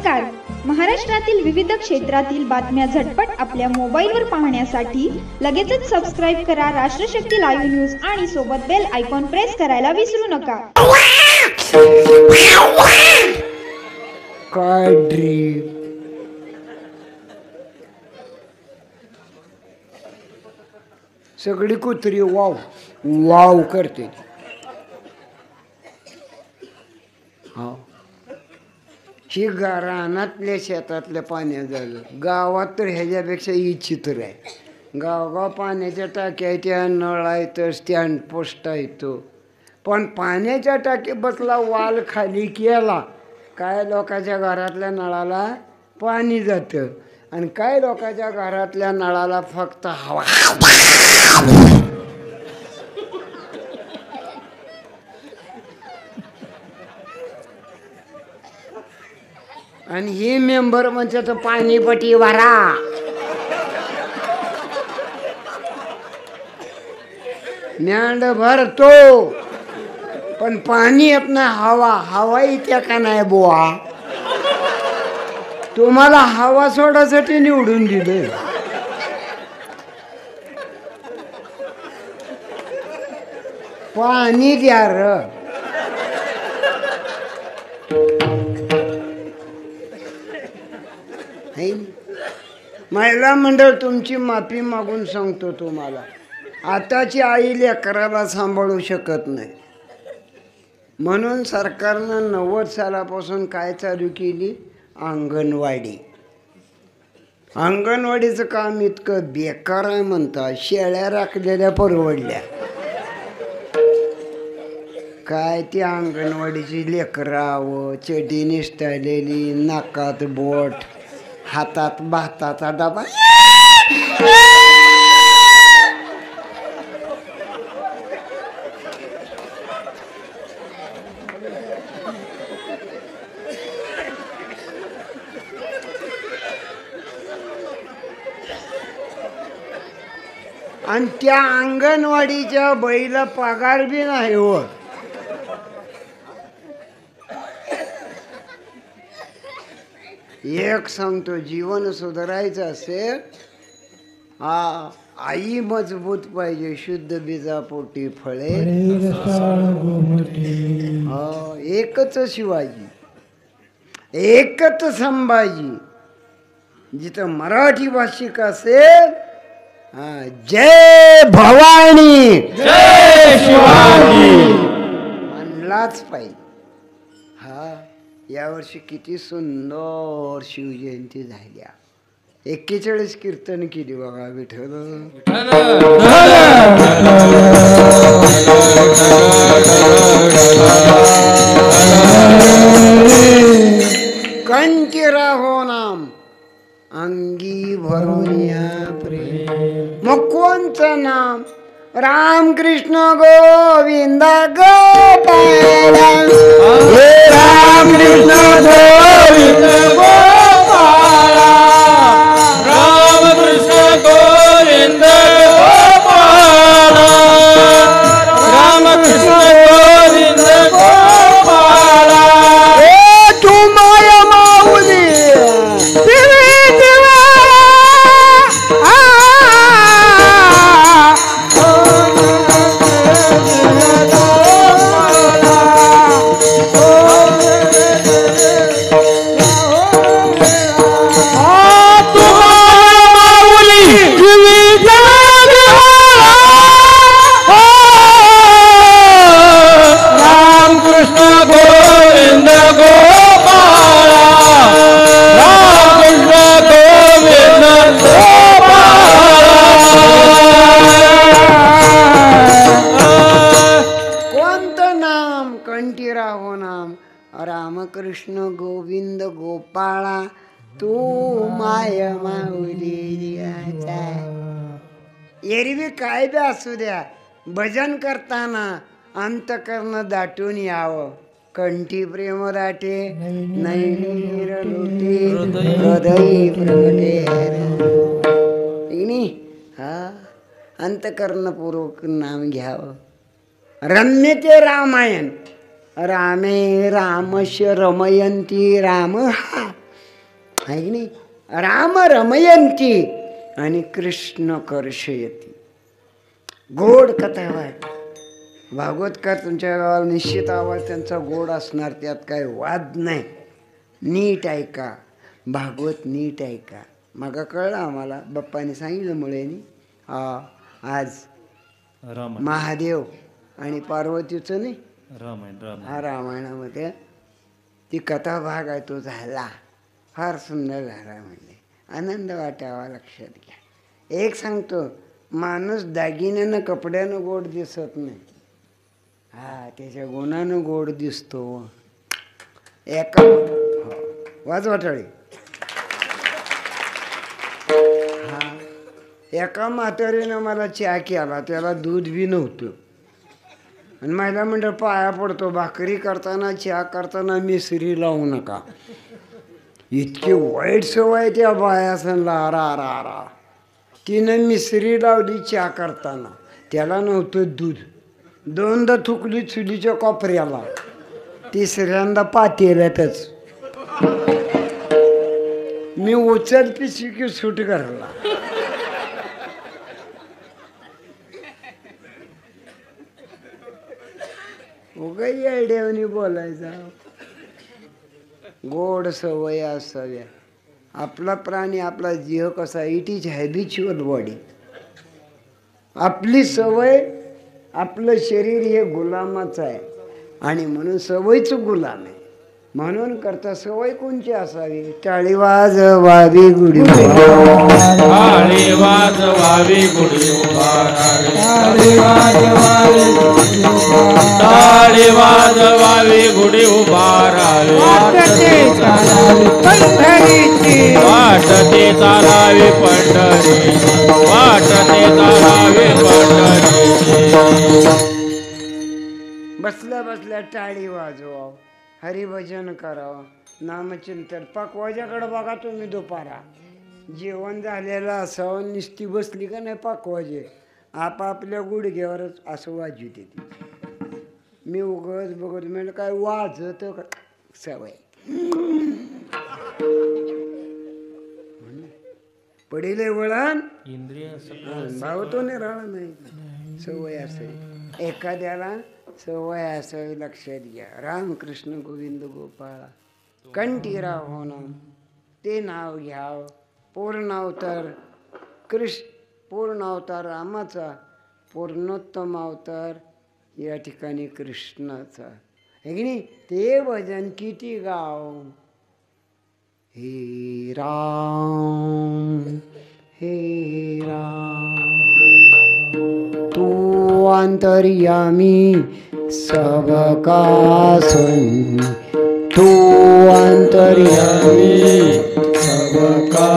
नमस्कार. महाराष्ट्रातील विविध क्षेत्रातील बातम्या झटपट आपल्या मोबाईलवर पाहण्यासाठी लगेचच सबस्क्राईब करा राष्ट्रशक्ती लाईव्ह न्यूज आणि सोबत बेल आयकॉन प्रेस करायला विसरू नका. काय ड्रीप सगळी कुत्री वाव वाव करते. हा ही रानातल्या शेतातल्या पाण्यात झालं. गावात तर ह्याच्यापेक्षा विचित्र आहे. गावगाव पाण्याच्या टाक्या आहेत, त्या नळ आहेत, स्टँड पोस्ट आहेत, पण पाण्याच्या टाकी बसला वाल खाली केला काय लोकांच्या घरातल्या नळाला पाणी जातं आणि काय लोकांच्या घरातल्या नळाला फक्त हवा. आणि हे मेंबर म्हणतात पाणीपट्टी भरा. म्यांड भरतो पण पाणी येत नाही. हवा येत्या का नाही बुवा? तुम्हाला हवा सोडासाठी निवडून दिलं. पाणी द्या र. महिला मंडळ तुमची माफी मागून सांगतो तुम्हाला, आताची आई लेकराला सांभाळू शकत नाही म्हणून सरकारनं 90 सालापासून काय चालू केली? अंगणवाडी. अंगणवाडीचं काम इतकं बेकार आहे म्हणतात, शेळ्या राखलेल्या परवडल्या. काय ती अंगणवाडीची लेकरावं, चडी निसटलेली, नाकात बोट, हातात भाताचा डबा. आणि त्या अंगणवाडीच्या बाईला पगार बी नाही हो. एक सांगतो, जीवन सुधारायचं असेल आई मजबूत पाहिजे, शुद्ध बीजापोटी फळे. एकच शिवाजी, एकच संभाजी. जिथं मराठी भाषिक असेल जय भवानी जय शिवाजी म्हणलाच पाहिजे. हा यावर्षी किती सुंदर शिवजयंती झाल्या. 41 कीर्तन केली बघा. विठ्ठल कंठी राहो नाम अंगी भरून या प्रेम. मग कोणचं नाम? रामकृष्ण गोविंद गोपाल. हे रामकृष्ण गोविंद गोपाल, रामकृष्ण गोविंद गोपाल, रामकृष्ण गोविंद गोपाल. हे तू माया माऊली रामकृष्ण गोविंद गोपाळा तू माय माऊली. एरवी काय बी असू द्या, भजन करताना अंतकरण दाटून यावं. कंठी प्रेम दाटे नैनीर लोटे हृदय प्रगटे. हा अंतकरणपूर्वक नाम घ्यावं. रम्य ते रामायण. रामे रामस्य रमयंती. राम हा आहे की नाही. राम रमयंती आणि कृष्ण कर्षयती. गोड कथा वाट. भागवतकार तुमच्या गावाला निश्चित आवाज त्यांचा गोड असणार, त्यात काय वाद नाही. नीट ऐका भागवत, नीट ऐका. मग कळलं आम्हाला, बाप्पाने सांगितलं मुळेनी. आज महादेव आणि पार्वतीचं नाही हा रामायणामध्ये ती कथा भाग आहे तो झाला. फार सुंदर झाला. म्हणजे आनंद वाटावा. लक्षात घ्या. एक सांगतो, माणूस दागिन्यानं कपड्यानं गोड दिसत नाही, त्याच्या गुणानं गोड दिसतो. एका वाजवाटाळी एका म्हातारीनं मला चहा केला, त्याला दूध बी नव्हतं. आणि महिला मंडळ पाया पडतो, भाकरी करताना चहा करताना मिसरी लावू नका. इतकी वाईट सवय त्या बायासनला. रा तिनं मिसरी लावली चहा करताना, त्याला नव्हतं दूध. दोनदा थुकली चुलीच्या कोपऱ्याला, तिसऱ्यांदा पातेल्यातच. मी उचल पिशी की सूट करला. उगाही आयडियाने बोलायचा. गोड सवय असाव्या. आपला प्राणी, आपला जीव कसा, इट इज हॅबिच्युअल बॉडी. आपली सवय, आपलं शरीर हे गुलामाचं आहे आणि म्हणून सवयच गुलाम आहे. म्हणून करता सवय कोणची असावी. टाळी वाजवावी गुढी, टाळी वाजवावी गुढी उभारावी, टाळी वाजवावी गुढी उभारावी, वाटते चालावी पंढरी, वाटते चालावी पंढरी. बसल्या बसल्या टाळी वाजवा, हरिभजन करावं, नामचिंतन. पाकवाजाकडे बघा तुम्ही. दुपारा जेवण झालेलं असावं, निस्ती बसली का नाही पाकवाजे आपापल्या गुडघ्यावरच असं वाजू देते. मी उगच बघत म्हणजे काय वाजत सवय पडिले वळण इंद्रिय भाव तो निराळा नाही. सवय असेल एखाद्याला, सवय असावी. लक्षात घ्या. रामकृष्ण गोविंद गोपाळा कंठीराव होणं ते नाव घ्यावं. पूर्णावतार पूर्णावतार रामाचा, पूर्णोत्तम अवतार या ठिकाणी कृष्णाचा. हे की नाही. ते भजन किती गाव. हे राम हे राम तू अंतर्यामी सबका सुन, तू अंतर्यामी सबका